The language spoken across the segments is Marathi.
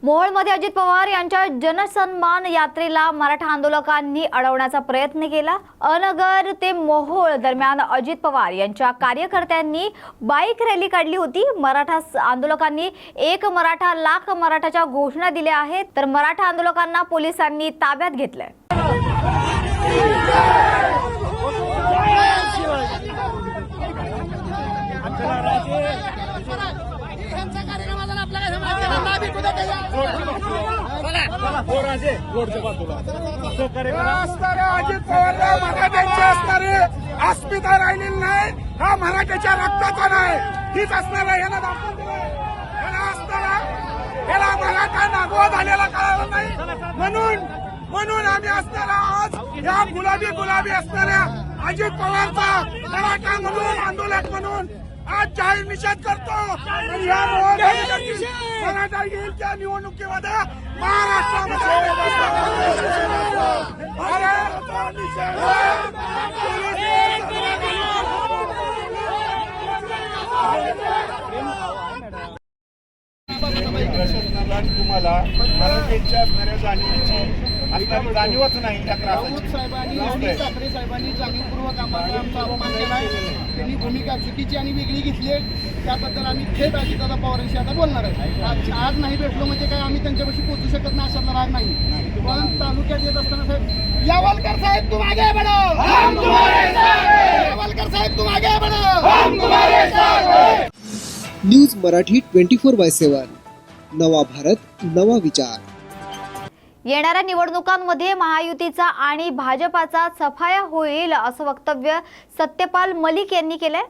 मोहोळमध्ये अजित पवार यांच्या जनसन्मान यात्रेला मराठा आंदोलकांनी अडवण्याचा प्रयत्न केला। अनगर ते मोहोळ दरम्यान अजित पवार यांच्या कार्यकर्त्यांनी बाईक रॅली काढली होती। मराठा आंदोलकांनी एक मराठा लाख मराठाच्या घोषणा दिल्या आहेत, तर मराठा आंदोलकांना पोलिसांनी ताब्यात घेतलंय। अस्मिता राहिलेली नाही, हा मराठ्याच्या रक्ताचा नाही, हीच असणार आहे। याला दाखवून याला असताना याला मराठा नागवा झालेला कळाला नाही, म्हणून आम्ही असणारा आज या गुलाबी असणाऱ्या अजित पवारचा मराठा म्हणून आंदोलक म्हणून आज जाहीर निषेध करतो। या मराठा येईलच्या निवडणुकीमध्ये महाराष्ट्रामध्ये प्रशासनाला तुम्हाला मराठ्यांच्या असणाऱ्या जाणीवेची जाणीवच नाही। ठाकरे साहेबांनी जाणीवपूर्वक आमचा अपमान केला आहे। त्यांनी भूमिका चुकीची आणि वेगळी घेतली आहे, त्याबद्दल आम्ही थेट अजितदादा पवारांशी आता बोलणार आहे। आज नाही भेटलो म्हणजे काय आम्ही त्यांच्यापाशी पोहोचू शकत नाही अशातला राग नाही, पण तालुक्यात येत असताना साहेब यावलकर साहेब तुम आगे बढ़ो, हम तुम्हारे साथ हैं। यावलकर साहेब तुम आगे बढ़ो, हम तुम्हारे साथ हैं। न्यूज मराठी 24/7 नवा भारत नवा विचार। येणाऱ्या निवडणुकांमध्ये महायुतीचा आणि भाजपाचा सफाया होईल असं वक्तव्य सत्यपाल मलिक यांनी केलंय।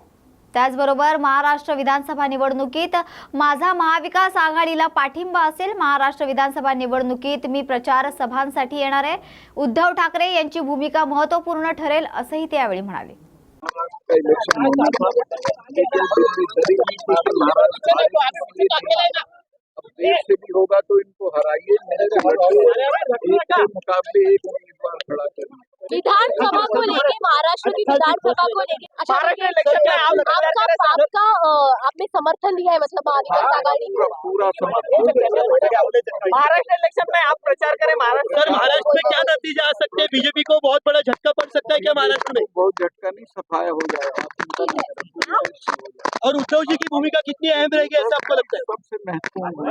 त्याचबरोबर महाराष्ट्र विधानसभा निवडणुकीत माझा महाविकास आघाडीला पाठिंबा असेल। महाराष्ट्र विधानसभा निवडणुकीत मी प्रचार सभांसाठी येणार आहे। उद्धव ठाकरे यांची भूमिका महत्त्वपूर्ण ठरेल असंही ते यावेळी म्हणाले। देश से भी होगा तो इनको हराइए, एक के मुकाबले एक उम्मीदवार खड़ा करिए। विधानसभा को लेके, महाराष्ट्र की विधानसभा को लेके आपने समर्थन दिया है, मतलब महाविकास आघाड़ी पूरा समर्थन। महाराष्ट्र इलेक्शन में आप प्रचार करें। महाराष्ट्र में क्या नतीजा आ सकते हैं? बीजेपी को बहुत बड़ा झटका पड़ सकता है क्या महाराष्ट्र में? बहुत झटका नहीं, सफाया हो जाएगा। और उद्धव जी की भूमिका कितनी अहम रहेगी ऐसा आपको लगता है? सबसे महत्वपूर्ण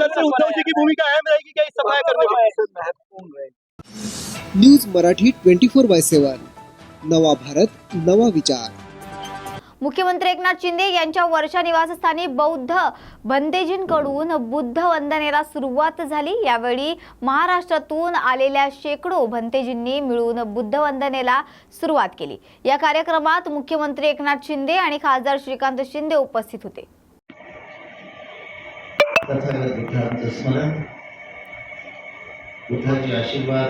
सर उद्धव जी की भूमिका अहम रहेगी क्या इस सफाया करने में? सबसे महत्वपूर्ण रहेगी। न्यूज मराठी 24/7 नवा भारत नवा विचार। मुख्यमंत्री एकनाथ शिंदे यांच्या वर्षा निवासस्थानी बौद्ध बंदेजींकडून बुद्ध वंदनेला सुरुवात झाली। यावेळी महाराष्ट्रातून आलेल्या शेकडो भंतेजींनी मिळून बुद्ध वंदनेला सुरुवात केली। या कार्यक्रमात मुख्यमंत्री एकनाथ शिंदे आणि खासदार श्रीकांत शिंदे उपस्थित होते। तथागत बुद्धांचं स्मरण, बुद्धाचे आशीर्वाद,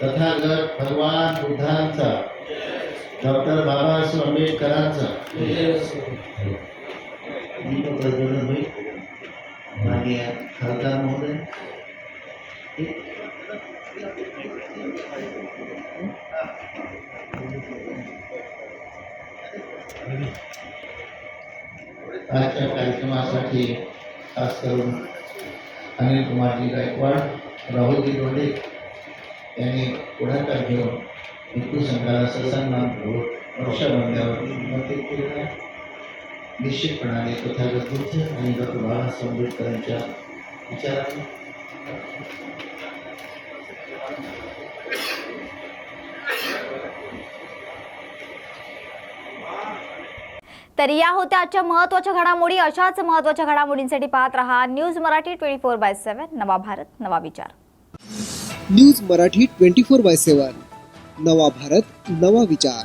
तथागत भगवान बुद्धांचा, डॉक्टर बाबासाहेब आंबेडकरांचा दीपप्रज्वलन होईल। माननीय खासदार महोदय, आजच्या कार्यक्रमासाठी खास करून अनिल कुमारजी गायकवाड, राहुलजी डोंडे यांनी पुढाकार घेऊन हिंदू संघाला सन्मान करून वर्षाबंधावर समर्पित केलेला निश्चितपणाने तथागत बुद्ध आणि डॉक्टर बाबासाहेब आंबेडकरांच्या विचारांनी तर या होत्या आजच्या महत्त्वाच्या घडामोडी। अशाच महत्त्वाच्या घडामोडींसाठी पाहत रहा न्यूज मराठी 24/7 नवा भारत नवा विचार। न्यूज मराठी 24/7 नवा भारत नवा विचार।